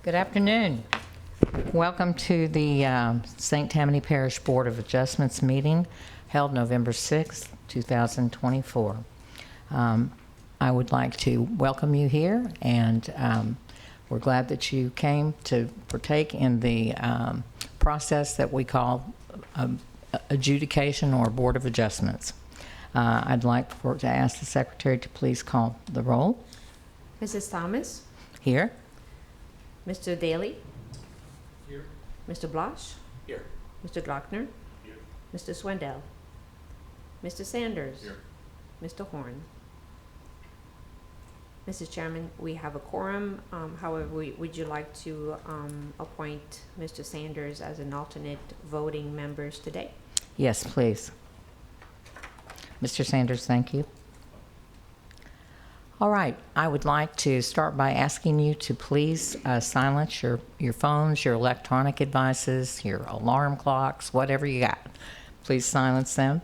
Good afternoon. Welcome to the St. Tammany Parish Board of Adjustments meeting held November 6th, 2024. I would like to welcome you here, and we're glad that you came to partake in the process that we call adjudication or Board of Adjustments. I'd like to ask the Secretary to please call the roll. Mrs. Thomas, Here. Mr. Daly, Here. Mr. Blosh, Here. Mr. Glockner, Here. Mr. Swindell, Mr. Sanders, Here. Mr. Horn. Mrs. Chairman, we have a quorum. However, would you like to appoint Mr. Sanders as an alternate voting members today? Yes, please. Mr. Sanders, thank you. All right, I would like to start by asking you to please silence your phones, your electronic devices, your alarm clocks, whatever you got. Please silence them.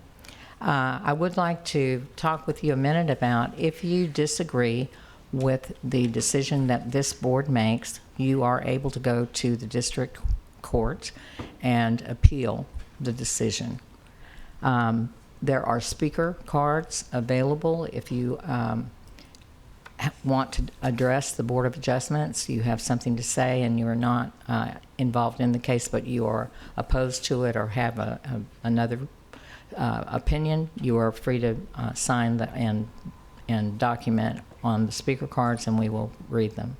I would like to talk with you a minute about if you disagree with the decision that this board makes, you are able to go to the district court and appeal the decision. There are speaker cards available if you want to address the Board of Adjustments, you have something to say and you are not involved in the case, but you are opposed to it or have another opinion, you are free to sign and document on the speaker cards, and we will read them.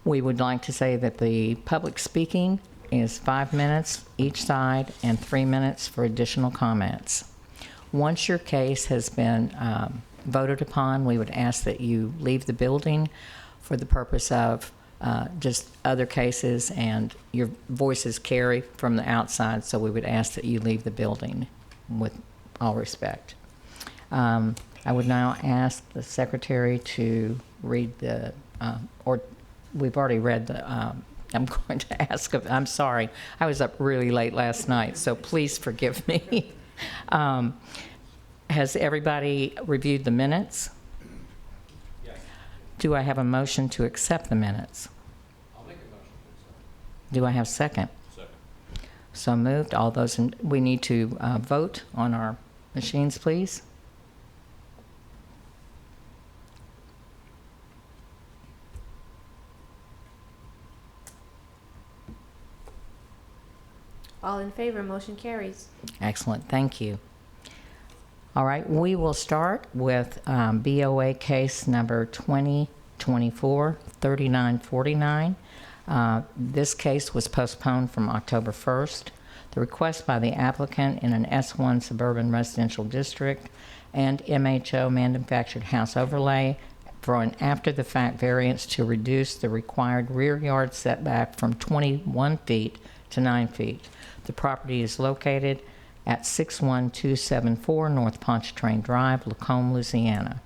We would like to say that the public speaking is 5 minutes each side and 3 minutes for additional comments. Once your case has been voted upon, we would ask that you leave the building for the purpose of just other cases, and your voices carry from the outside, so we would ask that you leave the building with all respect. I would now ask the secretary to read the, or we've already read the, I'm going to ask, I'm sorry, I was up really late last night, so please forgive me. Has everybody reviewed the minutes? Yes. Do I have a motion to accept the minutes? I'll make a motion to accept. Do I have a second? Second. So moved. All those we need to vote on our machines, please. All in favor, motion carries. Excellent. Thank you. All right, we will start with BOA case number 2024-3949. This case was postponed from October 1st. The request by the applicant in an S1 suburban residential district and MHO manufactured house overlay for an after-the-fact variance to reduce the required rear yard setback from 21 feet to 9 feet. The property is located at 61274 North Pontchartrain Drive, Lacombe, Louisiana.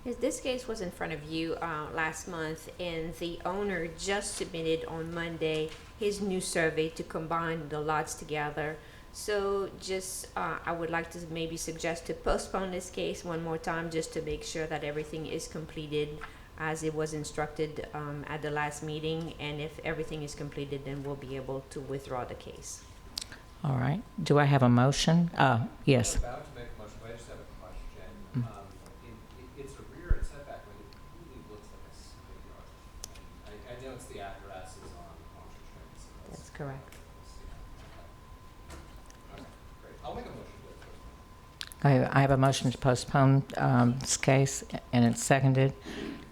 Yes, this case was in front of you last month, and the owner just submitted on Monday his new survey to combine the lots together. So just, I would like to maybe suggest to postpone this case one more time just to make sure that everything is completed as it was instructed at the last meeting. And if everything is completed, then we'll be able to withdraw the case. All right. Do I have a motion? Yes. I'm about to make a motion, but I just have a question. It's a rear setback, but it really looks like a split yard. I know it's the address is on Pontchartrain, so That's correct. Okay, great. I'll make a motion to postpone. I have a motion to postpone this case, and it's seconded.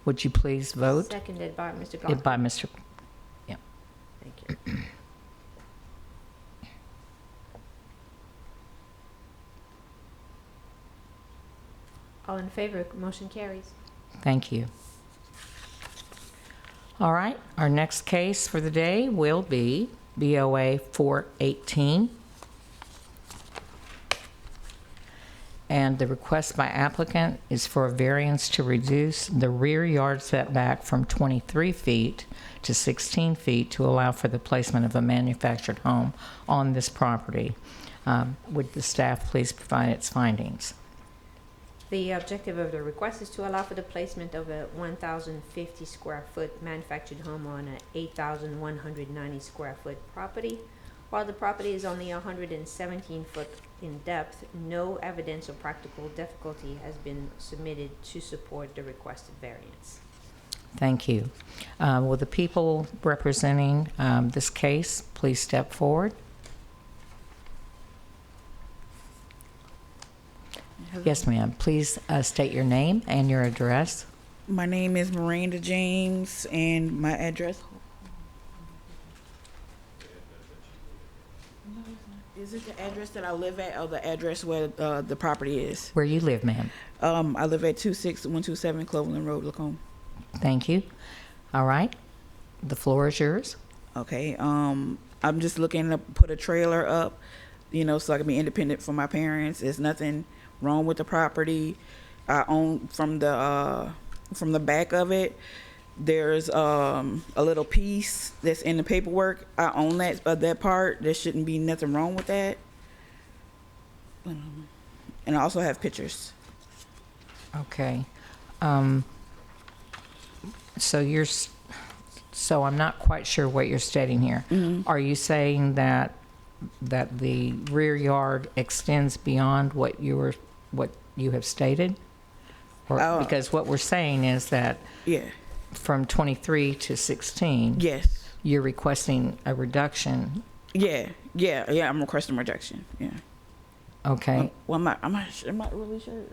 Would you please vote? Seconded by Mr. Glockner. By Mr. Yeah. Thank you. All in favor, motion carries. Thank you. All right. Our next case for the day will be BOA 418. And the request by applicant is for a variance to reduce the rear yard setback from 23 feet to 16 feet to allow for the placement of a manufactured home on this property. Would the staff please provide its findings? The objective of the request is to allow for the placement of a 1,050 square foot manufactured home on an 8,190 square foot property. While the property is only 117 foot in depth, no evidence of practical difficulty has been submitted to support the requested variance. Thank you. Will the people representing this case please step forward? Yes, ma'am. Please state your name and your address. My name is Miranda James, and my address. Is it the address that I live at, or the address where the property is? Where you live, ma'am. I live at 26127 Cloverland Road, Lacombe. Thank you. All right. The floor is yours. Okay. I'm just looking to put a trailer up, so I can be independent from my parents. There's nothing wrong with the property. I own from the back of it. There's a little piece that's in the paperwork. I own that part. There shouldn't be nothing wrong with that. And I also have pictures. Okay. So I'm not quite sure what you're stating here. Mm-hmm. Are you saying that the rear yard extends beyond what you have stated? Or because what we're saying is that Yeah. from 23 to 16, Yes. you're requesting a reduction. Yeah. I'm requesting reduction. Yeah. Okay. Well, I'm not really sure.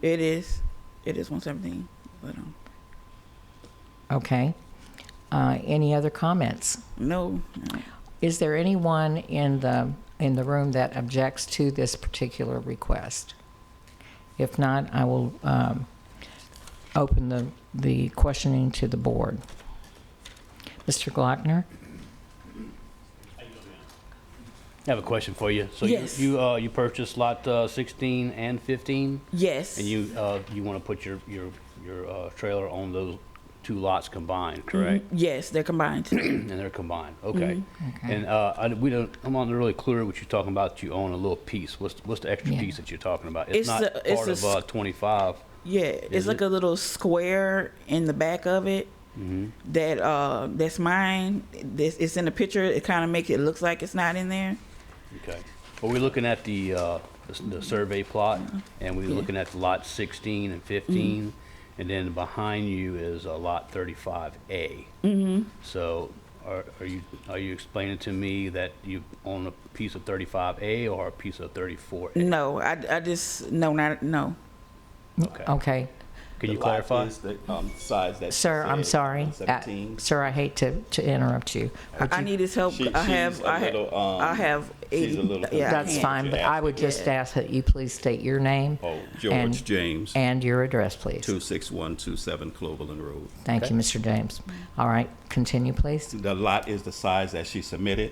It is 117. But Okay. Any other comments? no. Is there anyone in the room that objects to this particular request? If not, I will open the questioning to the board. Mr. Glockner? I have a question for you. So Yes. you purchased lot 16 and 15, Yes. and you want to put your trailer on those two lots combined, correct? Yes, they're combined. And they're combined. Okay. Okay. And I'm not really clear what you're talking about. You own a little piece. What's the extra Yeah. piece that you're talking about? It's, It's not a- it's part a of 25. Yeah, Is it's like it? a little square in the back of it that's mine. It's in the picture. It kind of makes it looks like it's not in there. Okay. Well, we're looking at the survey plot, and we're Yeah. looking at lot 16 and 15, and then behind you is lot 35A. So are you explaining to me that you own a piece of 35A or a piece of 34A? No, I just no. Okay. Okay. Can you The lot clarify? is the size that she Sir, I'm said, sorry. 17. Sir, I hate to interrupt you. Would I you- need his help. She's I have a little, I have she's a 80. little Yeah, I That's can't. fine, but I would just ask that you please state your name Oh, and- George James, and your address, please. 26127 Cloverland Road. Thank you, Mr. James. All right, continue, please. The lot is the size that she submitted.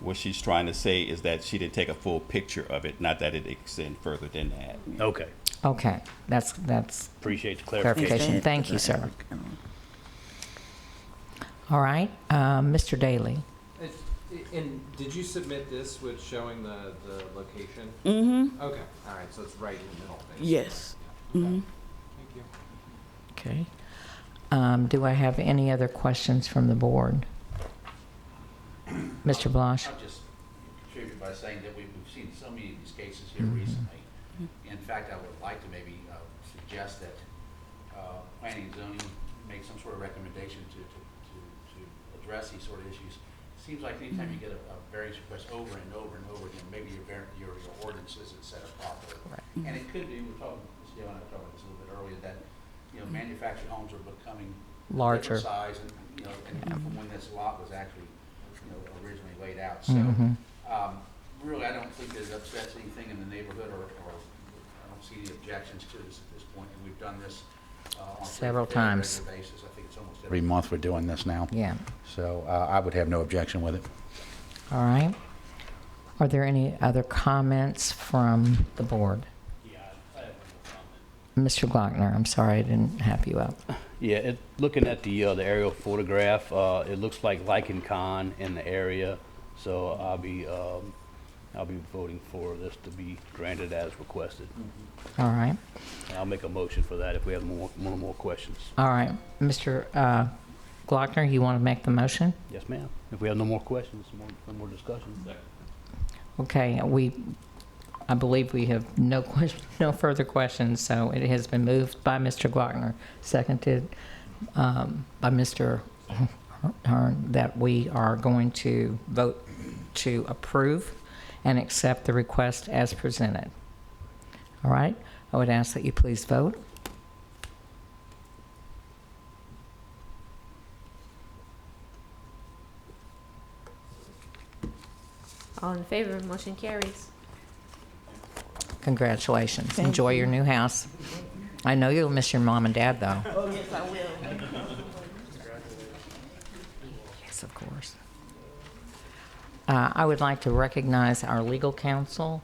What she's trying to say is that she didn't take a full picture of it, not that it extend further than that. Okay. Okay, that's Appreciate the clarification. clarification. Thank you, sir. All right, Mr. Daly. And did you submit this with showing the location? Mm-hmm. Okay, all right, so it's right in the middle. basically. Yes. Okay. Mm-hmm. Thank you. Okay. Do I have any other questions from the board? Mr. Blanche? I'll just contribute by saying that we've seen so many of these cases here recently. In fact, I would like to maybe suggest that planning and zoning make some sort of recommendation to address these sort of issues. Seems like anytime you get a variance request over and over and over again, maybe your ordinance isn't set up properly. Right. And it could be, Ms. Dale and I were talking about this a little bit earlier, that manufactured homes are becoming Larger. different size, and from when this lot was actually originally laid out. So really, I don't think it upsets anything in the neighborhood, or I don't see any objections to this at this point. And we've done this on a Several fairly times. regular basis. I think it's almost every month we're doing this now. Yeah. So I would have no objection with it. All right. Are there any other comments from the board? Yeah, I have one Mr. Glockner, I'm sorry I didn't have you up. Yeah, looking at the aerial photograph, it looks like lichen con in the area. So I'll be I'll be voting for this to be granted as requested. All right. And I'll make a motion for that if we have more questions. All right. Mr. Glockner, you want to make the motion? Yes, ma'am. If we have no more questions, no more discussion. Okay, I believe we have no further questions, so it has been moved by Mr. Glockner, seconded by Mr. Hearn, that we are going to vote to approve and accept the request as presented. All right, I would ask that you please vote. All in favor, motion carries. Congratulations. Thank Enjoy you. your new house. I know you'll miss your mom and dad, though. Oh, yes, I will. Yes, of course. I would like to recognize our legal counsel.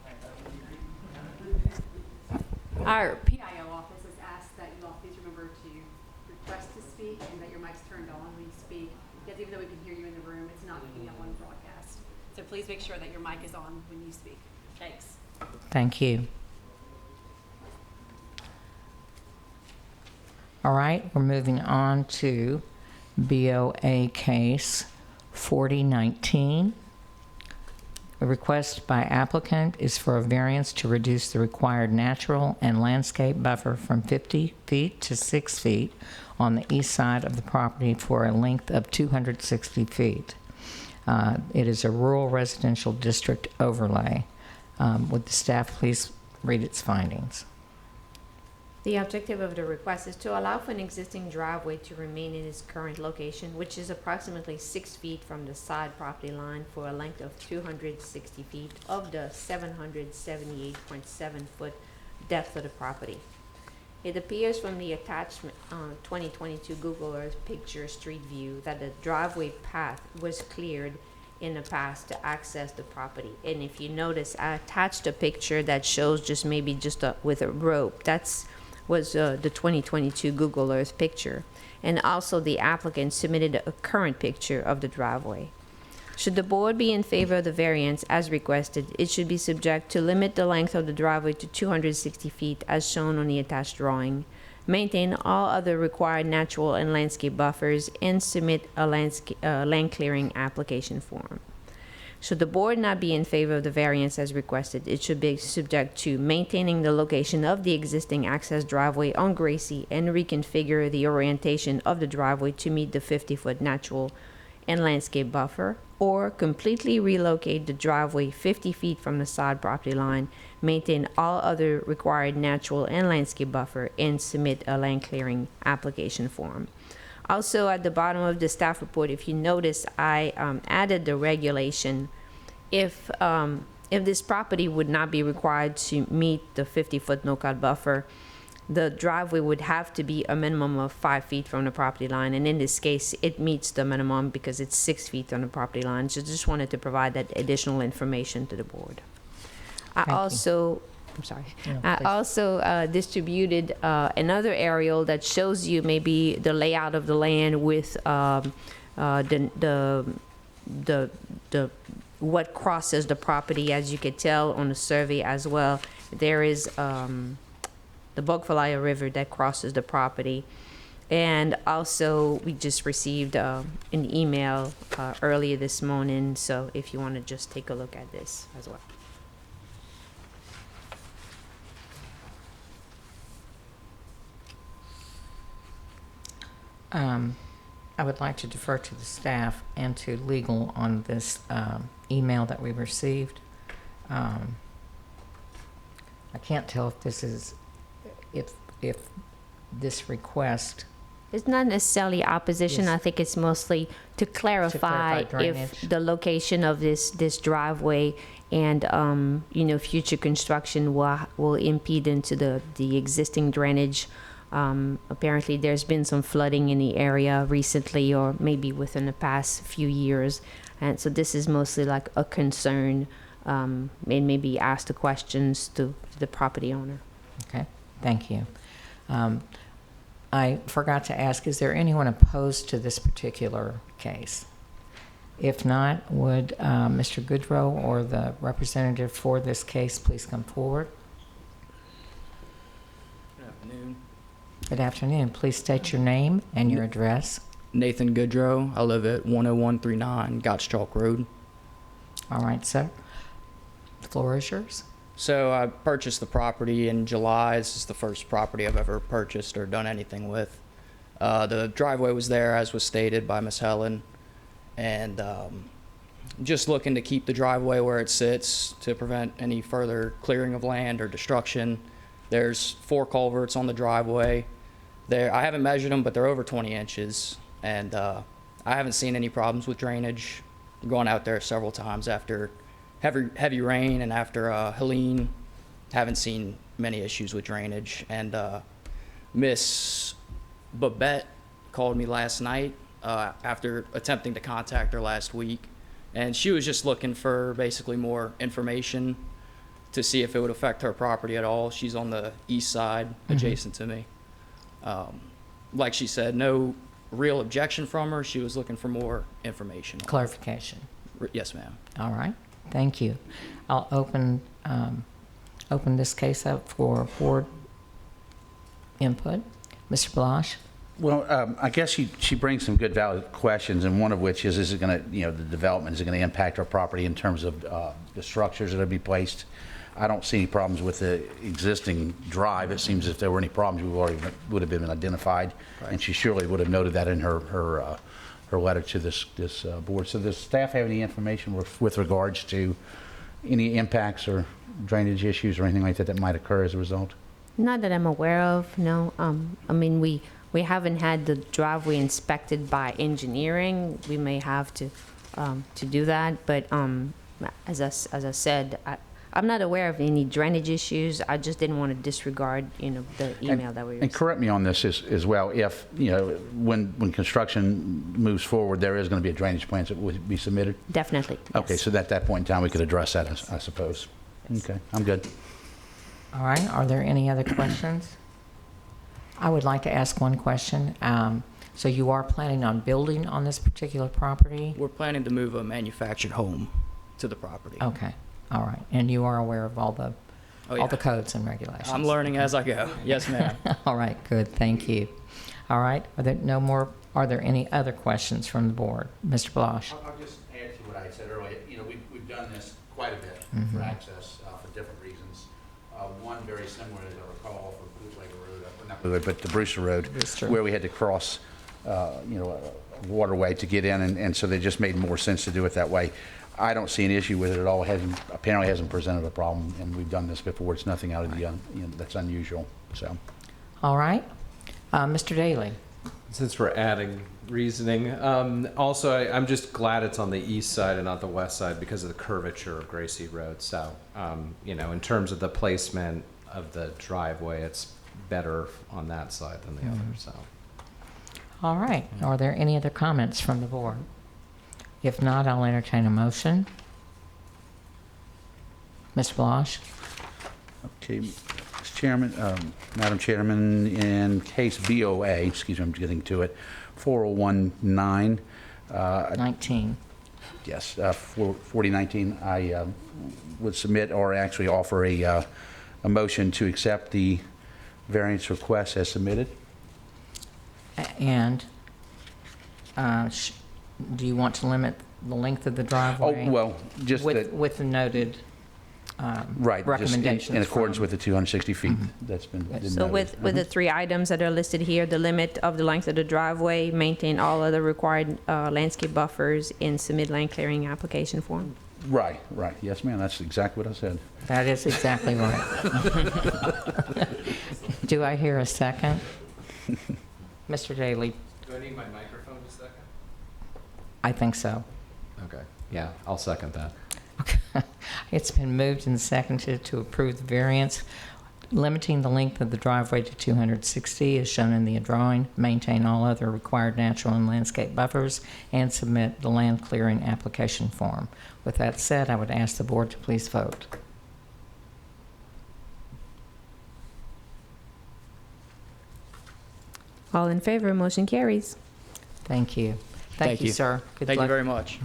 Our PIO office has asked that you all please remember to request to speak and that your mic's turned on when you speak, because even though we can hear you in the room, it's not picking up on broadcast. So please make sure that your mic is on when you speak. Thanks. Thank you. All right, we're moving on to BOA case 4019. A request by applicant is for a variance to reduce the required natural and landscape buffer from 50 feet to 6 feet on the east side of the property for a length of 260 feet. It is a rural residential district overlay. Would the staff please read its findings? The objective of the request is to allow for an existing driveway to remain in its current location, which is approximately 6 feet from the side property line for a length of 260 feet of the 778.7 foot depth of the property. It appears from the attachment 2022 Google Earth picture street view that the driveway path was cleared in the past to access the property. And if you notice, I attached a picture that shows just with a rope. Was the 2022 Google Earth picture. And also the applicant submitted a current picture of the driveway. Should the board be in favor of the variance as requested, it should be subject to limit the length of the driveway to 260 feet as shown on the attached drawing, maintain all other required natural and landscape buffers, and submit a land clearing application form. Should the board not be in favor of the variance as requested, it should be subject to maintaining the location of the existing access driveway on Gracie and reconfigure the orientation of the driveway to meet the 50-foot natural and landscape buffer, or completely relocate the driveway 50 feet from the side property line, maintain all other required natural and landscape buffer, and submit a land clearing application form. Also, at the bottom of the staff report, if you notice, I added the regulation. If this property would not be required to meet the 50-foot no-cut buffer, the driveway would have to be a minimum of 5 feet from the property line. And in this case, it meets the minimum because it's 6 feet on the property line. So just wanted to provide that additional information to the board. I also distributed another aerial that shows you maybe the layout of the land with the what crosses the property. As you could tell on the survey as well, there is the Bogfalaya River that crosses the property. And also, we just received an email earlier this morning, so if you want to just take a look at this as well. I would like to defer to the staff and to legal on this email that we received. I can't tell if this is, if this request. It's not necessarily opposition. Yes. I think it's mostly to clarify drainage. if the location of this driveway and future construction will impede into the existing drainage. Apparently there's been some flooding in the area recently, or maybe within the past few years, and so this is mostly like a concern, and maybe ask the questions to the property owner. Okay, thank you. I forgot to ask, is there anyone opposed to this particular case? If not, would Mr. Goodrow or the representative for this case please come forward? Good afternoon. Good afternoon. Please state your name and your address. Nathan Goodrow. I live at 10139 Gottschalk Road. All right, sir. The floor is yours. So I purchased the property in July. This is the first property I've ever purchased or done anything with. The driveway was there, as was stated by Miss Helen, and just looking to keep the driveway where it sits to prevent any further clearing of land or destruction. There's 4 culverts on the driveway. I haven't measured them, but they're over 20 inches, and I haven't seen any problems with drainage. I've gone out there several times after heavy rain and after Helene. Haven't seen many issues with drainage. And Miss Babette called me last night after attempting to contact her last week, and she was just looking for basically more information to see if it would affect her property at all. She's on the east side, adjacent to me. Like she said, no real objection from her. She was looking for more information. Clarification. Yes, ma'am. All right. Thank you. I'll open this case up for board input. Mr. Blosh? Well, I guess she brings some good valid questions, and one of which is it going to, the development, is it going to impact our property in terms of the structures that are be placed? I don't see any problems with the existing drive. It seems if there were any problems, would have been identified, and she surely would have noted that in her letter to this board. So does staff have any information with regards to any impacts or drainage issues or anything like that that might occur as a result? Not that I'm aware of, no. I mean, we haven't had the driveway inspected by engineering. We may have to do that, but as I said, I'm not aware of any drainage issues. I just didn't want to disregard, the email that we received. And correct me on this as well. If, when construction moves forward, there is going to be a drainage plan that would be submitted? Definitely. Okay, yes. so at that point in time, we could address that, I suppose. Okay, I'm good. All right. Are there any other questions? I would like to ask one question. So you are planning on building on this particular property? We're planning to move a manufactured home to the property. Okay. All right. And you are aware of all the Oh, yeah. all the codes and regulations? I'm learning as I go. Yes, ma'am. All right. Good. Thank you. All right. Are there any other questions from the board? Mr. Blosh? I'll just add to what I said earlier. We've done this quite a bit for access for different reasons. One very similar, as I recall, for Bootlegger Road, not Bootlegger, but the Brewster Road, Brewster. where we had to cross, a waterway to get in, and so they just made more sense to do it that way. I don't see an issue with it at all. Apparently hasn't presented a problem, and we've done this before. It's nothing out of the, that's unusual, so. All right. Mr. Daly? Since we're adding reasoning, also I'm just glad it's on the east side and not the west side because of the curvature of Gracie Road. So, in terms of the placement of the driveway, it's better on that side than the other. So, All right. Are there any other comments from the board? If not, I'll entertain a motion. Mr. Blosh? Okay, Mr. Chairman, Madam Chairman, in case BOA, excuse me, I'm getting to it, 4019. 19. Yes, 4019, I would submit or actually offer a motion to accept the variance request as submitted. And do you want to limit the length of the driveway? Oh, well, just that. With the noted Right, just recommendations in accordance from- with the 260 feet that's been So noted. with the 3 items that are listed here, the limit of the length of the driveway, maintain all other required landscape buffers, and submit land clearing application form. Right, yes, ma'am, that's exactly what I said. That is exactly right. Do I hear a second? Mr. Daly? do I need my microphone a second? I think so. Okay. Yeah, I'll second that. It's been moved and seconded to approve the variance, limiting the length of the driveway to 260 as shown in the drawing, maintain all other required natural and landscape buffers, and submit the land clearing application form. With that said, I would ask the board to please vote. All in favor, motion carries. Thank you. Thank you, sir. Good Thank you luck. very much.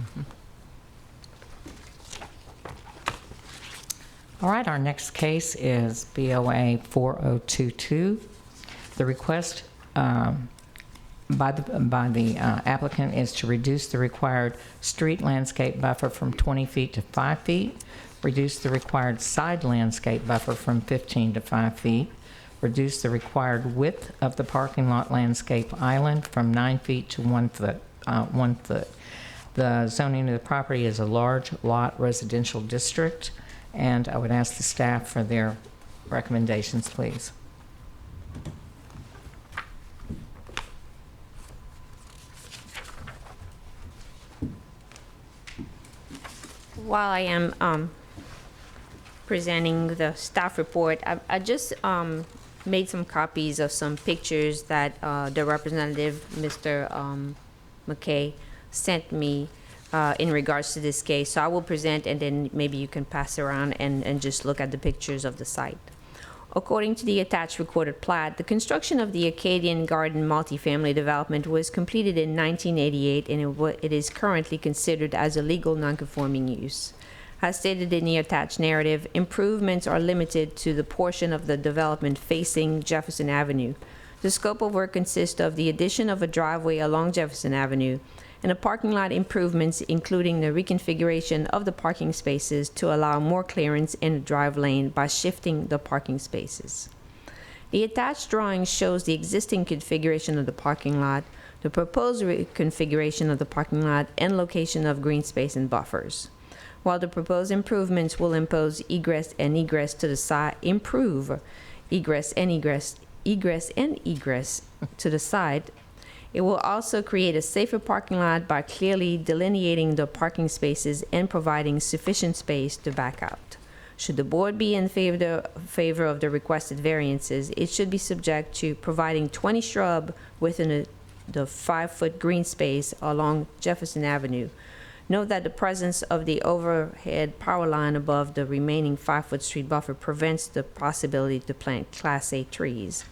All right, our next case is BOA 4022. The request by the applicant is to reduce the required street landscape buffer from 20 feet to 5 feet, reduce the required side landscape buffer from 15 to 5 feet, reduce the required width of the parking lot landscape island from 9 feet to 1 foot. 1 foot. The zoning of the property is a large lot residential district, and I would ask the staff for their recommendations, please. While I am presenting the staff report, I just made some copies of some pictures that the representative, Mr. McKay, sent me in regards to this case. So I will present, and then maybe you can pass around and just look at the pictures of the site. According to the attached recorded plat, the construction of the Acadian Garden multifamily development was completed in 1988, and it is currently considered as a legal nonconforming use. As stated in the attached narrative, improvements are limited to the portion of the development facing Jefferson Avenue. The scope of work consists of the addition of a driveway along Jefferson Avenue and a parking lot improvements, including the reconfiguration of the parking spaces to allow more clearance in the drive lane by shifting the parking spaces. The attached drawing shows the existing configuration of the parking lot, the proposed configuration of the parking lot, and location of green space and buffers. While the proposed improvements will impose egress and egress to the side, improve egress and egress to the side, it will also create a safer parking lot by clearly delineating the parking spaces and providing sufficient space to back out. Should the board be in favor of the requested variances, it should be subject to providing 20 shrub within the 5-foot green space along Jefferson Avenue. Note that the presence of the overhead power line above the remaining 5-foot street buffer prevents the possibility to plant Class A trees.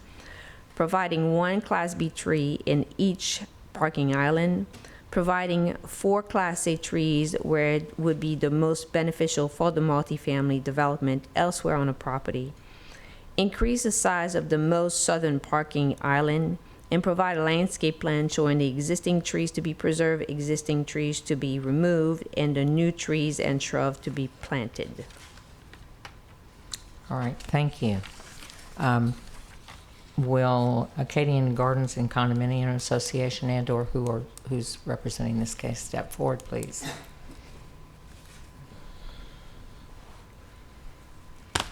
Providing 1 Class B tree in each parking island, providing 4 Class A trees where it would be the most beneficial for the multifamily development elsewhere on the property, increase the size of the most southern parking island, and provide a landscape plan showing the existing trees to be preserved, existing trees to be removed, and the new trees and shrubs to be planted. All right, thank you. Will Acadian Gardens and Condominium Association and/or who's representing this case step forward, please?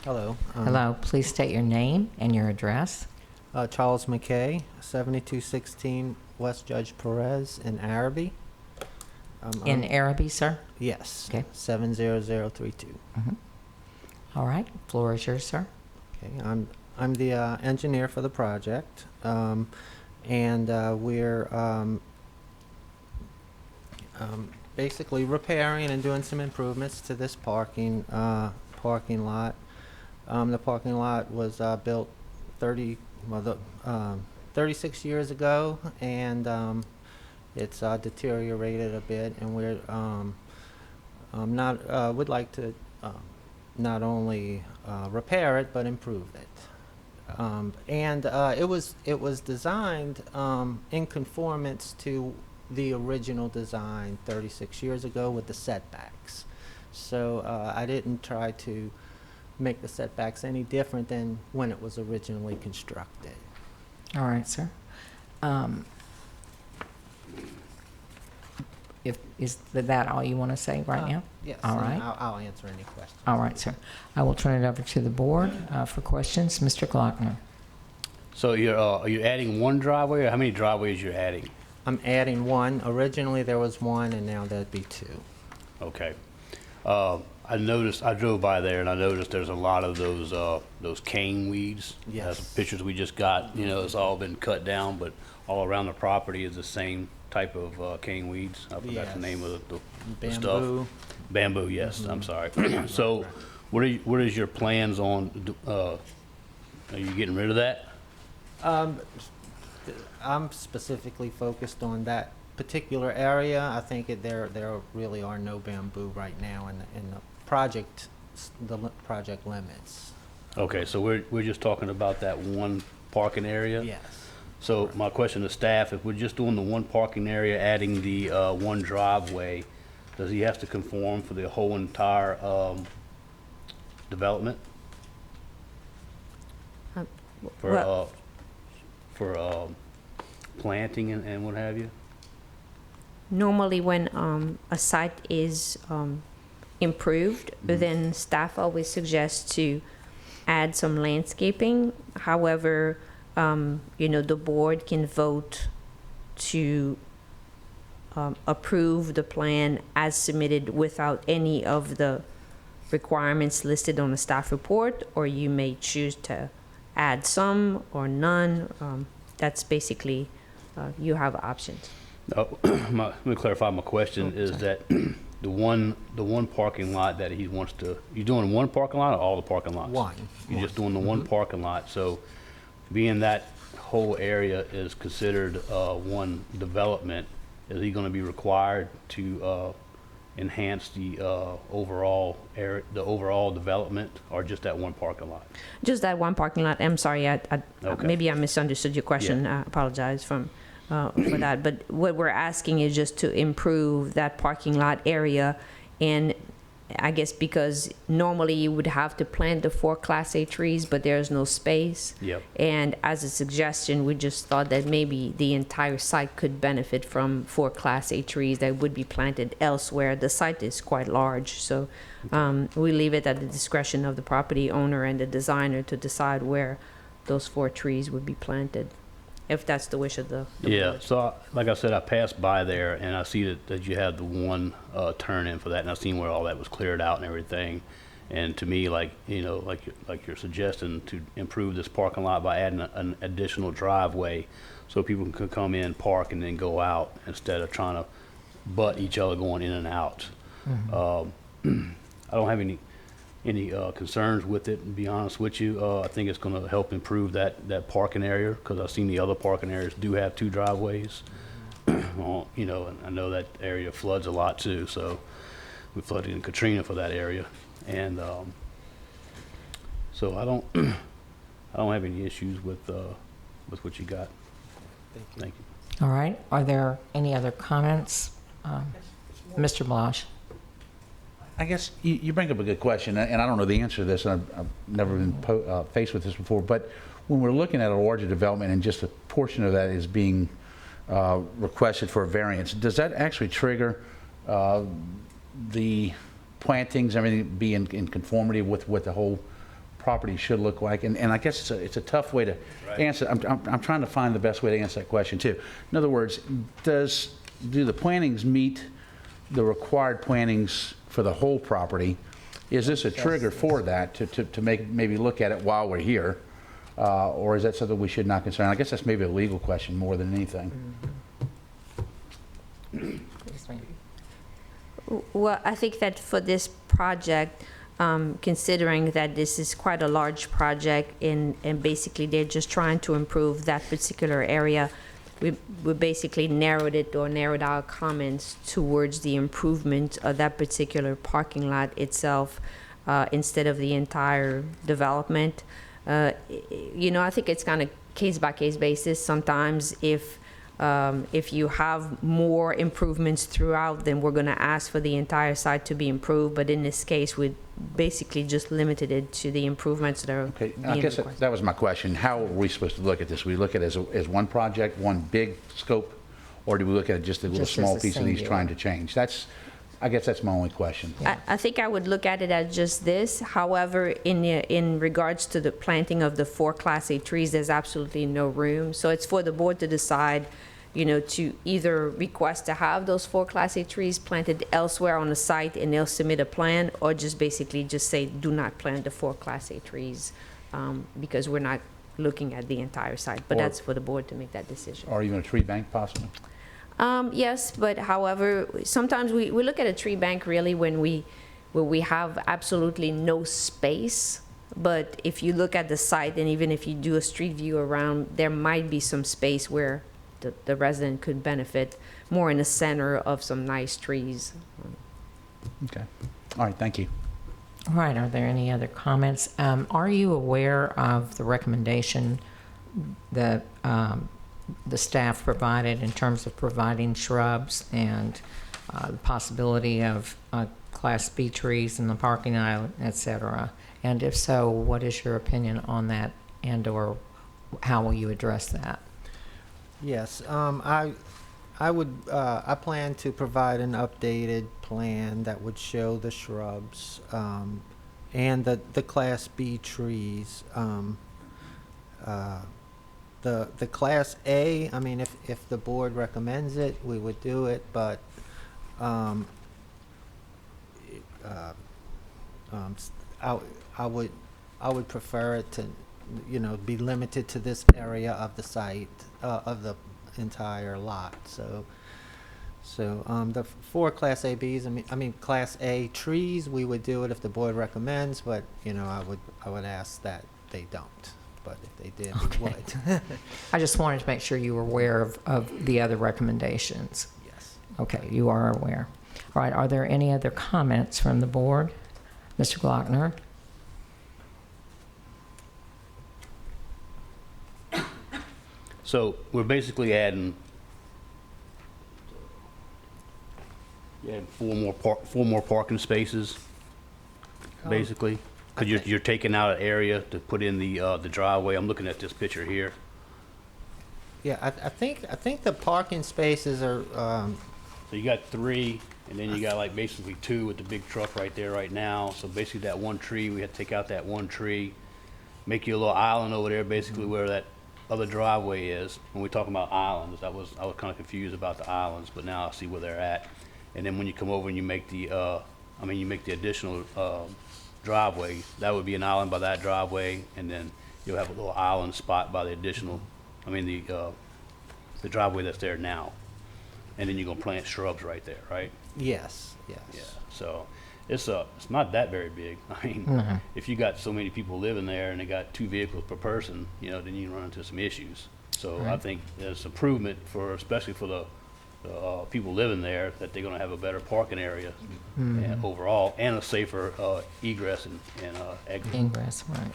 Hello. Hello, please state your name and your address. Charles McKay, 7216 West Judge Perez in Araby. In Araby, sir? Yes. Okay. 70032. All right, floor is yours, sir. Okay. I'm the engineer for the project, and we're basically repairing and doing some improvements to this parking lot. The parking lot was built 36 years ago, and it's deteriorated a bit, and we're would like to not only repair it but improve it. It was designed in conformance to the original design 36 years ago with the setbacks. So I didn't try to make the setbacks any different than when it was originally constructed. All right, sir. Is that all you want to say right now? Yes. All and right. I'll answer any questions. All right, sir. I will turn it over to the board for questions. Mr. Glockner. So are you adding 1 driveway, or how many driveways you're adding? I'm adding 1. Originally there was 1, and now there'd be 2. Okay. I drove by there and I noticed there's a lot of those cane weeds. Yes. Some pictures we just got, it's all been cut down, but all around the property is the same type of cane weeds. I forgot Yes. the name of the stuff. Bamboo. Bamboo, yes, I'm sorry. So what is your plans on, are you getting rid of that? I'm specifically focused on that particular area, I think there really are no bamboo right now in the project, project limits. Okay, so we're just talking about that one parking area? Yes. So my question to staff, if we're just doing the one parking area, adding the one driveway, does he have to conform for the whole entire development? Well- For planting and what have you? Normally, when a site is improved, then staff always suggests to add some landscaping. However, the board can vote to approve the plan as submitted without any of the requirements listed on the staff report, or you may choose to add some or none. That's basically, you have options. Let me clarify my question, is that the one parking lot that he wants to, you doing one parking lot or all the parking lots? One. You're just doing the one parking lot, so being that whole area is considered one development, is he gonna be required to enhance the overall area, the overall development, or just that one parking lot? Just that one parking lot. I'm sorry, Okay. maybe I misunderstood your question. I apologize for that. But what we're asking is just to improve that parking lot area. And I guess because normally you would have to plant the 4 Class A trees, but there's no space. Yep. And as a suggestion, we just thought that maybe the entire site could benefit from 4 Class A trees that would be planted elsewhere. The site is quite large, so we leave it at the discretion of the property owner and the designer to decide where those 4 trees would be planted, if that's the wish of the Yeah, board. so like I said, I passed by there and I see that you had the one turn in for that, and I seen where all that was cleared out and everything. And to me, like you're suggesting, to improve this parking lot by adding an additional driveway so people can come in, park, and then go out instead of trying to butt each other going in and out. I don't have any concerns with it, to be honest with you. I think it's gonna help improve that parking area, because I've seen the other parking areas do have 2 driveways. Well, and I know that area floods a lot too, so we flooded in Katrina for that area. And so I don't have any issues with what you got. Thank you. All right. Are there any other comments? Mr. Blanche? I guess you bring up a good question, and I don't know the answer to this, and I've never been faced with this before, but when we're looking at a larger development and just a portion of that is being requested for a variance, does that actually trigger the plantings, everything be in conformity with what the whole property should look like? And I guess it's a tough way to answer. I'm trying to find the best way to answer that question too. In other words, do the plantings meet the required plantings for the whole property? Is this a trigger for that to maybe look at it while we're here? Or is that something we should not consider? I guess that's maybe a legal question more than anything. Well, I think that for this project, considering that this is quite a large project and basically they're just trying to improve that particular area, we basically narrowed our comments towards the improvement of that particular parking lot itself, instead of the entire development. I think it's kind of case-by-case basis. Sometimes if you have more improvements throughout, then we're going to ask for the entire site to be improved. But in this case, we basically just limited it to the improvements that are Okay, being I guess requested. that was my question. How are we supposed to look at this? We look at it as one project, one big scope, or do we look at it just a little Just as small a piece that he's singular. trying to change? I guess that's my only question. I think I would look at it as just this. However, in regards to the planting of the 4 Class A trees, there's absolutely no room. So it's for the board to decide, to either request to have those 4 Class A trees planted elsewhere on the site and they'll submit a plan, or just basically just say, do not plant the 4 Class A trees, because we're not looking at the entire site. But Or- that's for the board to make that decision. Or even a tree bank possibly? Yes, but however, sometimes we look at a tree bank really when we have absolutely no space. But if you look at the site, and even if you do a street view around, there might be some space where the resident could benefit more in the center of some nice trees. Okay. All right, thank you. All right, are there any other comments? Are you aware of the recommendation that the staff provided in terms of providing shrubs and the possibility of Class B trees in the parking island, et cetera? And if so, what is your opinion on that, and/or how will you address that? Yes, I plan to provide an updated plan that would show the shrubs and the Class B trees. The Class A, I mean, if the board recommends it, we would do it, but I would prefer it to, be limited to this area of the site, of the entire lot. So the 4 Class A Bs, I mean Class A trees, we would do it if the board recommends, but I would ask that they don't. But if they did, we would. I just wanted to make sure you were aware of the other recommendations. Yes. Okay, you are aware. All right, are there any other comments from the board? Mr. Glockner? So we're basically adding 4 more parking spaces, basically. Because you're taking out an area to put in the driveway. I'm looking at this picture here. Yeah, I think the parking spaces are, So you got 3, and then you got like basically 2 with the big truck right there right now. So basically that one tree, we had to take out that one tree, make you a little island over there, basically where that other driveway is. When we talk about islands, I was kind of confused about the islands, but now I see where they're at. And then when you come over and you make the, you make the additional driveway, that would be an island by that driveway, and then you'll have a little island spot by the additional, the driveway that's there now. And then you're gonna plant shrubs right there, right? yes. Yeah. So it's not that very big. I mean, if you got so many people living there and they got 2 vehicles per person, then you run into some issues. So I Right. think there's improvement especially for the people living there, that they're gonna have a better parking area and overall, and a safer egress and exit. Ingress, right.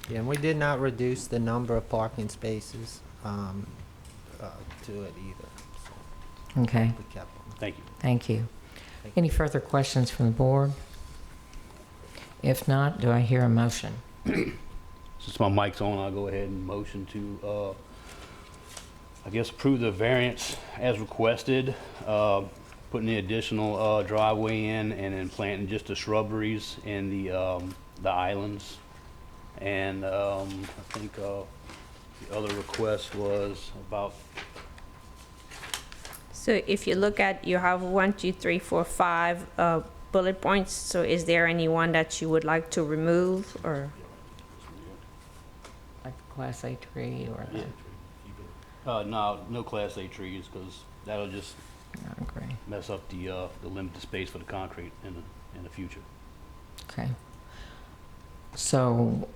Yeah, and we did not reduce the number of parking spaces to it either. So Okay, we kept them. Thank you. thank you. Any further questions from the board? If not, do I hear a motion? Since my mic's on, I'll go ahead and motion to, approve the variance as requested, putting the additional driveway in, and then planting just the shrubberies and the islands. And I think the other request was about, So if you look at, you have 1, 2, 3, 4, 5 bullet points. So is there any one that you would like to remove, or? Like Class A tree or the, no Class A trees, because that'll just I agree. mess up the limited space for the concrete in the future. Okay. So,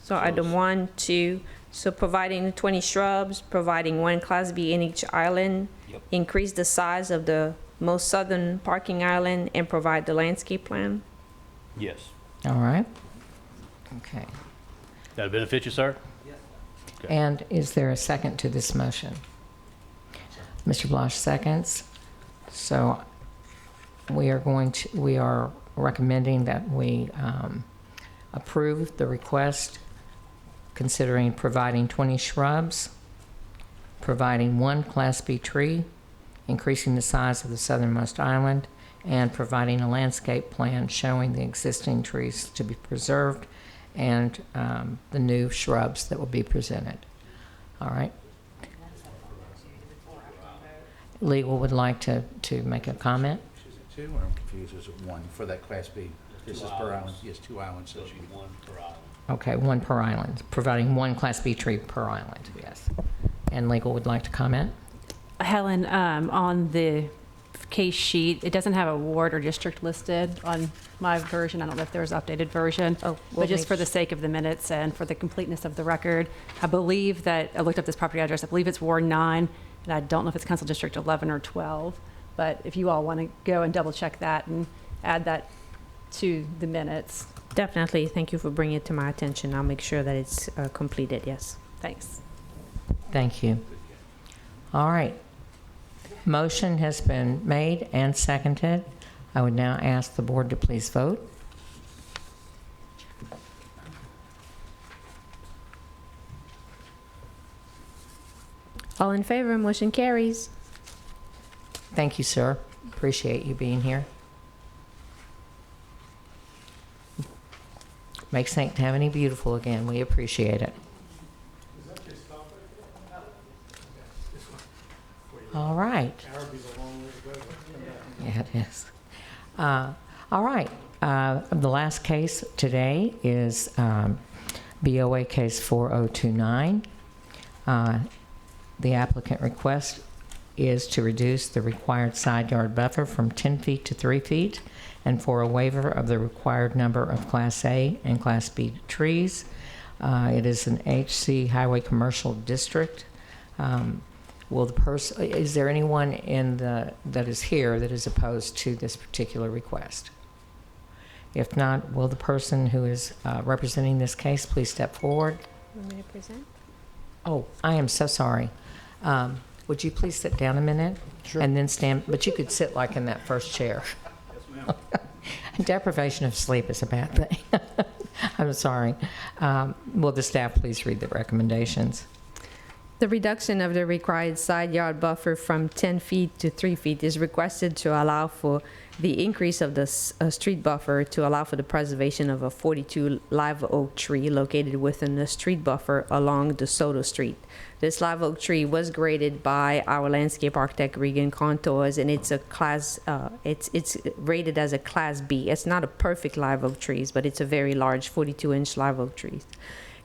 So item 1, 2, so providing 20 shrubs, providing 1 Class B in each island, Yep. increase the size of the most southern parking island, and provide the landscape plan. Yes. all right. Okay. That'll benefit you, sir? Okay. And is there a second to this motion? Mr. Blosh seconds. So we are recommending that we approve the request, considering providing 20 shrubs, providing 1 Class B tree, increasing the size of the southernmost island, and providing a landscape plan showing the existing trees to be preserved and the new shrubs that will be presented. All right. Legal would like to make a comment. Is it 2, or I'm confused, is it 1 for that Class B? This is per island, yes, 2 islands, so So it'll be 1 per island. Okay, 1 per island, providing 1 Class B tree per island, yes. And legal would like to comment? Helen, on the case sheet. It doesn't have a ward or district listed on my version. I don't know if there's an updated version. Oh, we'll But just make for the sake of the minutes and for the completeness of the record, I believe that, I looked up this property address, I believe it's Ward 9, and I don't know if it's Council District 11 or 12. But if you all want to go and double check that and add that to the minutes. Definitely. Thank you for bringing it to my attention. I'll make sure that it's completed. Yes. Thanks. Thank you. All right. Motion has been made and seconded. I would now ask the board to please vote. All in favor? Motion carries. Thank you, sir. Appreciate you being here. Make St. Tammany beautiful again. We appreciate it. All right. Yeah, it is. All right. The last case today is BOA case 4029. The applicant request is to reduce the required side yard buffer from 10 feet to 3 feet and for a waiver of the required number of Class A and Class B trees. It is an HC Highway Commercial District. Is there anyone that is here that is opposed to this particular request? If not, will the person who is representing this case please step forward? Want me to present? Oh, I am so sorry. Would you please sit down a minute? Sure. And then stand, but you could sit like in that first chair. Yes, ma'am. Deprivation of sleep is a bad thing. I'm sorry. Will the staff please read the recommendations? The reduction of the required side yard buffer from 10 feet to 3 feet is requested to allow for the increase of the street buffer to allow for the preservation of a 42 live oak tree located within the street buffer along DeSoto Street. This live oak tree was graded by our landscape architect Regan Contours, and it's a class. It's rated as a Class B. It's not a perfect live oak trees, but it's a very large 42-inch live oak trees.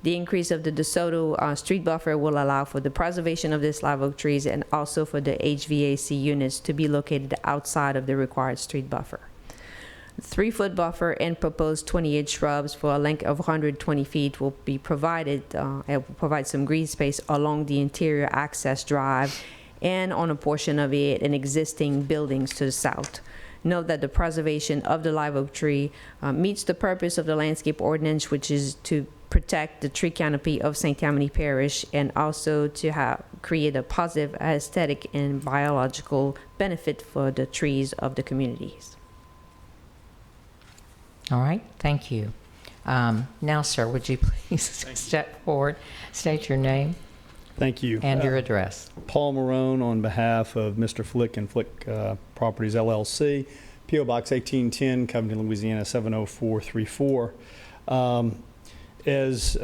The increase of the DeSoto street buffer will allow for the preservation of this live oak trees and also for the HVAC units to be located outside of the required street buffer. 3-foot buffer and proposed 28 shrubs for a length of 120 feet will be provided. It will provide some green space along the interior access drive and on a portion of it in existing buildings to the south. Note that the preservation of the live oak tree meets the purpose of the landscape ordinance, which is to protect the tree canopy of St. Tammany Parish and also to create a positive aesthetic and biological benefit for the trees of the communities. All right, thank you. Now, sir, would you please step forward, state your name Thank you. and your address? Paul Marone on behalf of Mr. Flick and Flick Properties LLC, P.O. Box 1810, Covington, Louisiana 70434. As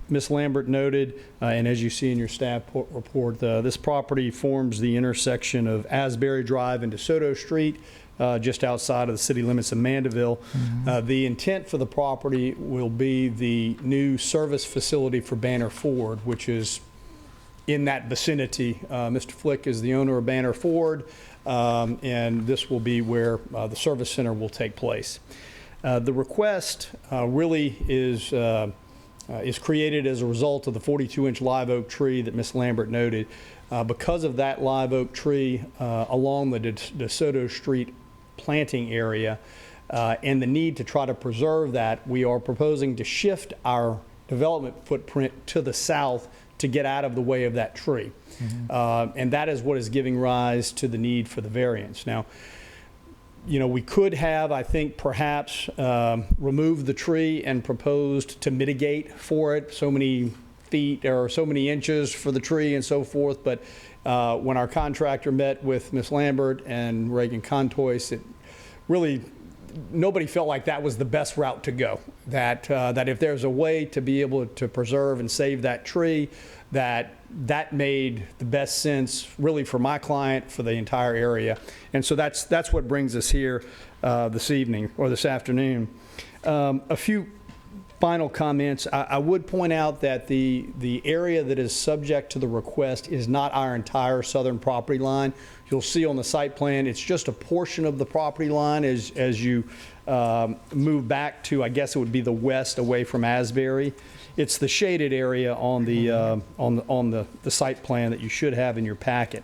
Ms. Lambert noted, and as you see in your staff report, this property forms the intersection of Asbury Drive and DeSoto Street, just outside of the city limits of Mandeville. Mm-hmm. The intent for the property will be the new service facility for Banner Ford, which is in that vicinity. Mr. Flick is the owner of Banner Ford, and this will be where the service center will take place. The request really is created as a result of the 42-inch live oak tree that Ms. Lambert noted. Because of that live oak tree along the DeSoto Street planting area and the need to try to preserve that, we are proposing to shift our development footprint to the south to get out of the way of that tree. Mm-hmm. And that is what is giving rise to the need for the variance. Now, you know, we could have, I think, perhaps removed the tree and proposed to mitigate for it so many feet or so many inches for the tree and so forth. But when our contractor met with Ms. Lambert and Reagan Contois, it really, nobody felt like that was the best route to go. That if there's a way to be able to preserve and save that tree, that made the best sense really for my client, for the entire area. And so that's what brings us here this evening or this afternoon. A few final comments, I would point out that the area that is subject to the request is not our entire southern property line. You'll see on the site plan, it's just a portion of the property line as you move back to, I guess it would be the west away from Asbury. It's the shaded area on the site plan that you should have in your packet.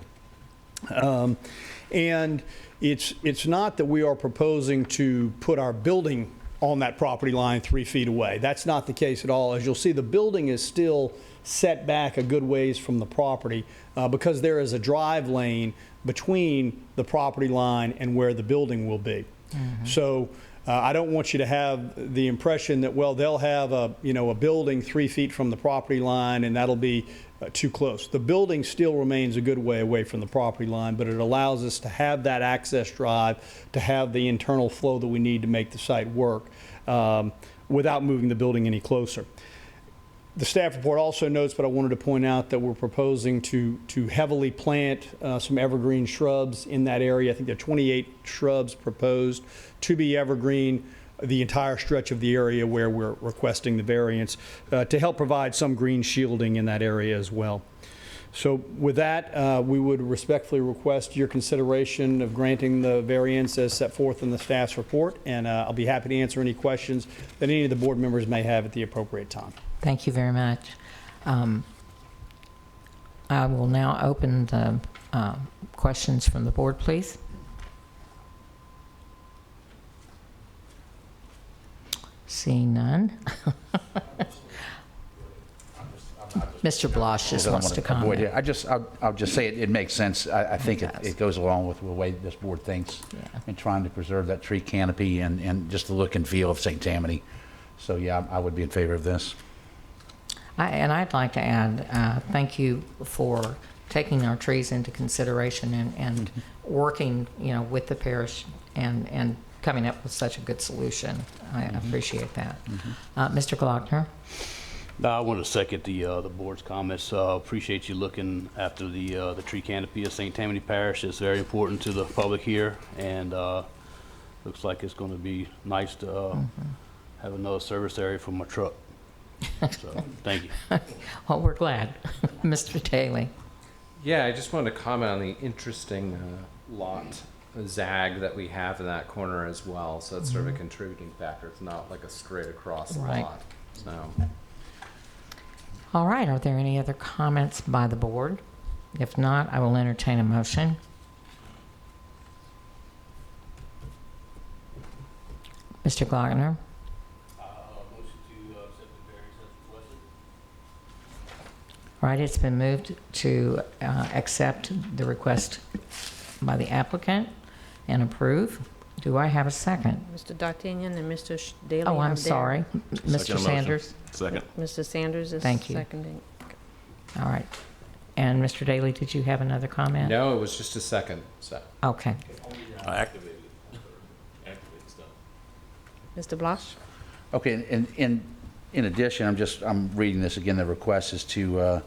And it's not that we are proposing to put our building on that property line 3 feet away. That's not the case at all. As you'll see, the building is still set back a good ways from the property because there is a drive lane between the property line and where the building will be. So I don't want you to have the impression that, well, they'll have a building 3 feet from the property line and that'll be too close. The building still remains a good way away from the property line, but it allows us to have that access drive, to have the internal flow that we need to make the site work without moving the building any closer. The staff report also notes, but I wanted to point out that we're proposing to heavily plant some evergreen shrubs in that area. I think there are 28 shrubs proposed to be evergreen, the entire stretch of the area where we're requesting the variance to help provide some green shielding in that area as well. So with that, we would respectfully request your consideration of granting the variance as set forth in the staff's report, and I'll be happy to answer any questions that any of the board members may have at the appropriate time. Thank you very much. I will now open the questions from the board, please. Seeing none. Mr. Blosh just wants to comment. Here. I'll just say it makes sense. I think it goes along with the way this board thinks in trying to preserve that tree canopy and just the look and feel of St. Tammany. So yeah, I would be in favor of this. And I'd like to add, thank you for taking our trees into consideration and working, with the parish and coming up with such a good solution. I appreciate that. Mr. Glockner? I want to second the board's comments. Appreciate you looking after the tree canopy of St. Tammany Parish. It's very important to the public here, and looks like it's going to be nice to have another service area for my truck. So, thank you. Well, we're glad. Mr. Daly? Yeah, I just wanted to comment on the interesting lot zag that we have in that corner as well. So it's sort of a contributing factor. It's not like a straight across lot. So. All right, are there any other comments by the board? If not, I will entertain a motion. Mr. Glockner? Motion to accept the variance as requested. All right, it's been moved to accept the request by the applicant and approve. Do I have a second? Mr. D'Artagnan and Mr. Daly. Oh, are I'm there. sorry. Mr. Sanders? Second. Mr. Sanders is Thank you. seconding. All right. And Mr. Daly, did you have another comment? No, it was just a second. So. Okay. I activated stuff. Mr. Blosh? Okay, and in addition, I'm reading this again. The request is for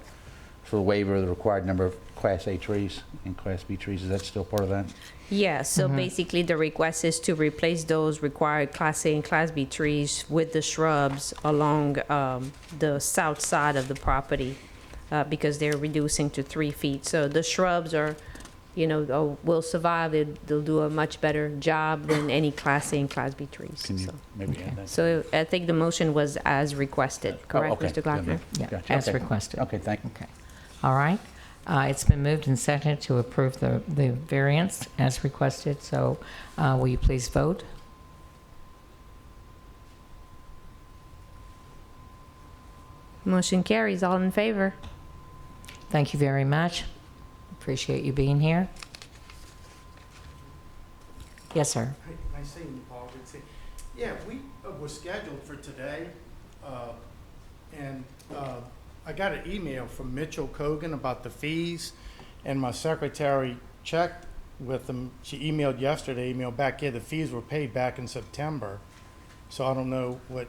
the waiver of the required number of Class A trees and Class B trees. Is that still part of that? Yeah, so basically the request is to replace those required Class A and Class B trees with the shrubs along the south side of the property because they're reducing to 3 feet. So the shrubs are, will survive. They'll do a much better job than any Class A and Class B trees. Can you maybe add that? So I think the motion was as requested, correct, okay. Mr. Glockner? Yeah, Gotcha. as Okay. requested. Okay, thank you. Okay. All right. It's been moved and seconded to approve the variance as requested. So will you please vote? Motion carries. All in favor? Thank you very much. Appreciate you being here. Yes, sir. Nice seeing you, Paul. Good to see you. Yeah, we were scheduled for today, and I got an email from Mitchell Cogan about the fees, and my secretary checked with them. She emailed yesterday, emailed back, yeah, the fees were paid back in September. So I don't know what.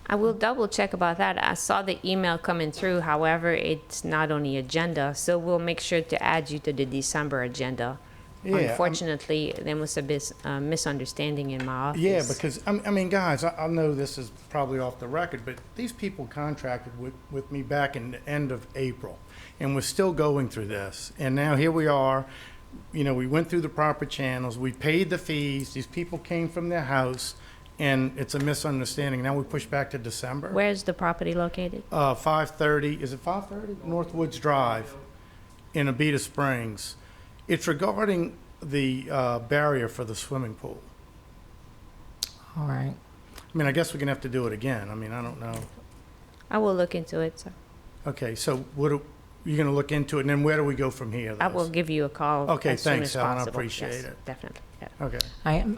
I will double check about that. I saw the email coming through. However, it's not on the agenda, so we'll make sure to add you to the December agenda Yeah, Unfortunately, there was a misunderstanding in my office. Yeah, because, I mean, guys, I know this is probably off the record, but these people contracted with me back in the end of April, and we're still going through this. And now here we are, you know, we went through the proper channels, we paid the fees, these people came from their house, and it's a misunderstanding. Now we push back to December. Where's the property located? 530, is it 530? Northwoods Drive in Abita Springs. It's regarding the barrier for the swimming pool. All right. I mean, I guess we're gonna have to do it again. I mean, I don't know. I will look into it, sir. Okay, so you're gonna look into it, and then where do we go from here? I will give you a call Okay, as soon thanks, as Helen, I possible. appreciate Yes, it. Definitely, yeah. Okay.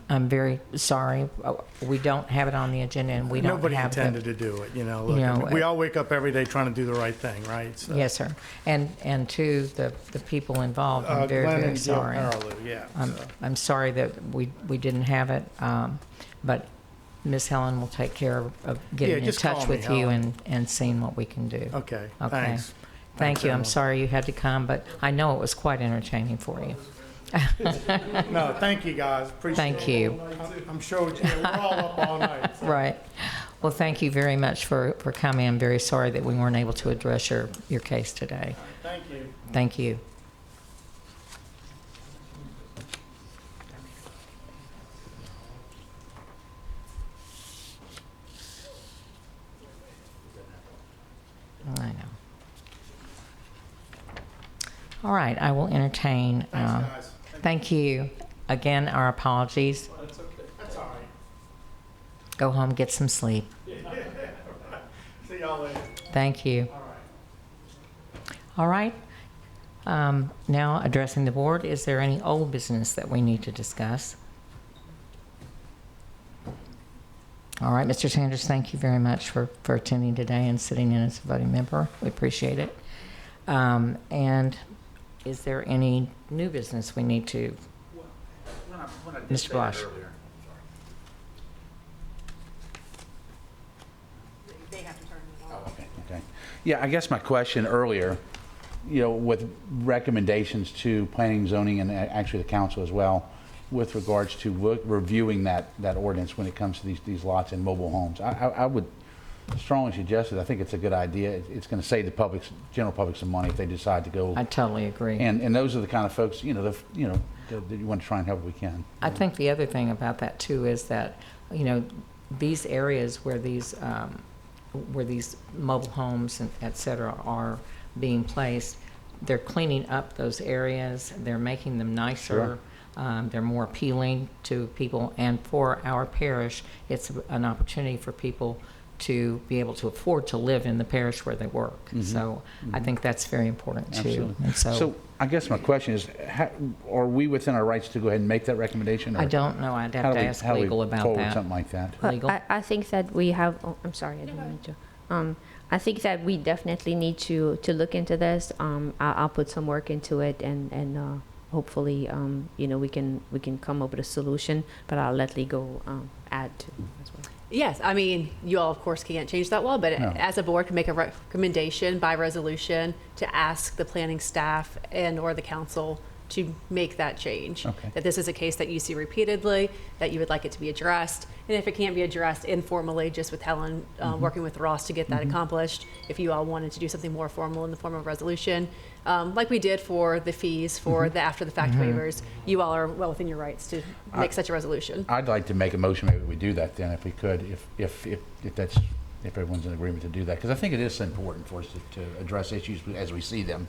I'm very sorry. We don't have it on the agenda, and we don't Nobody have the- intended to do it, you know. Look, You know, I mean, we all wake up every day trying to do the right thing, right? So, Yes, sir. And to the people involved, I'm very, Glenn very and Gil sorry. Harrelou, yeah. so. I'm sorry that we didn't have it, but Ms. Helen will take care of getting in just call touch me, with you Helen. and seeing what we can do. Okay, Okay. thanks. Thank you. I'm Helen. sorry you had to come, but I know it was quite entertaining for you. No, thank you, guys. Appreciate it. Thank you. I'm sure we're all up all night. so. Right. Well, thank you very much for coming. I'm very sorry that we weren't able to address your case today. Thank you. Thank you. I know. All right, I will entertain. Thanks, guys. Thank you. Again, our apologies. That's okay. That's all right. Go home, get some sleep. See y'all later. Thank you. All right. All right. Now, addressing the board, is there any old business that we need to discuss? All right, Mr. Sanders, thank you very much for attending today and sitting in as a voting member. We appreciate it. And is there any new business we need to? Mr. Blosh. They have to turn it on. Okay. Yeah, I guess my question earlier, you know, with recommendations to planning, zoning, and actually the council as well, with regards to reviewing that ordinance when it comes to these lots and mobile homes. I would strongly suggest it. I think it's a good idea. It's going to save the general public some money if they decide to go. I totally agree. And those are the kind of folks, that you want to try and help if we can. I think the other thing about that too is that, you know, these areas where these mobile homes and et cetera are being placed, they're cleaning up those areas. They're making them nicer. Sure. They're more appealing to people, and for our parish, it's an opportunity for people to be able to afford to live in the parish where they work. Mm-hmm. So I think that's very important too. Absolutely. And So I guess my question is, are we within our rights to go ahead and make that recommendation? Or I don't know. I'd how have do to we- ask how do we legal about forward that. something like that? Legal? I think that we have, oh, I'm sorry, I didn't mean to. I think that we definitely need to look into this. I'll put some work into it and hopefully, we can come up with a solution, but I'll let legal add to as well. Yes, I mean, you all, of course, can't change that law, but No. as a board can make a recommendation by resolution to ask the planning staff and/or the council to make that change. Okay. That this is a case that you see repeatedly, that you would like it to be addressed. And if it can't be addressed informally, just with Helen, working with Ross to get that accomplished, if you all wanted to do something more formal in the form of resolution, like we did for the fees for the after-the-fact waivers, you all are well within your rights to make such a resolution. I'd like to make a motion, maybe we do that then, if we could, if everyone's in agreement to do that, because I think it is important for us to address issues as we see them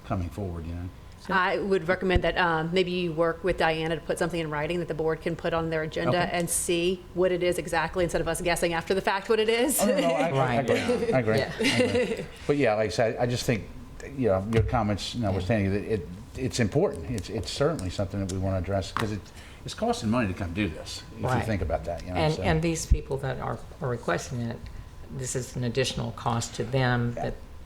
coming forward, you know? I would recommend that maybe you work with Diana to put something in writing that the board can put on their agenda Okay. and see what it is exactly, instead of us guessing after the fact what it is. Oh, no, I Right. agree. I agree. Yeah. I agree. But yeah, like I said, I just think, your comments notwithstanding, that it's important. It's certainly something that we want to address, because it's costing money to come do this, if you Right. think about that, you know? And, so. and these people that are requesting it, this is an additional cost to them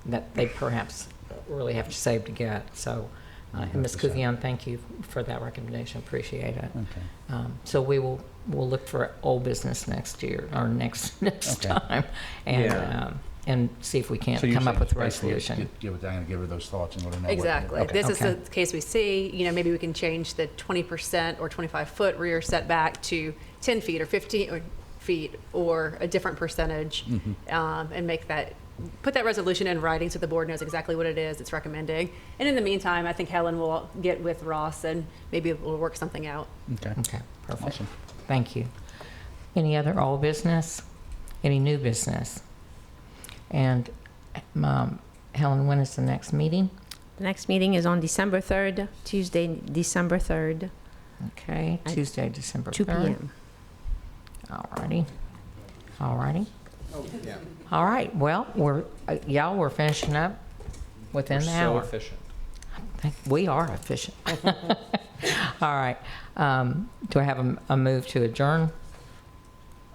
that they perhaps really have to save to get. So, and Ms. 100%. Kuvion, thank you for that recommendation. Appreciate it. Okay. So we'll look for old business next year or next Okay. time, and Yeah. and see if we can't So you're come up saying with a basically resolution. Give it, I'm gonna give her those thoughts and let her know. what- Exactly. If okay. this is Okay. the case we see, you know, maybe we can change the 20% or 25-foot rear setback to 10 feet or 15 feet or a different percentage, and make that, put that resolution in writing so the board knows exactly what it is it's recommending. And in the meantime, I think Helen will get with Ross and maybe we'll work something out. Okay. Okay, perfect. Awesome. Thank you. Any other old business? Any new business? And Helen, when is the next meeting? The next meeting is on December 3rd, Tuesday, December 3rd, Okay, At Tuesday, December 2 3rd. p.m. Alrighty. Alrighty. All right, well, we're finishing up within the So hour. efficient. We are efficient. All right. Do I have a move to adjourn?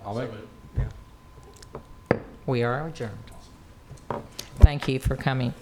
I'll make, We are adjourned. Thank you for coming.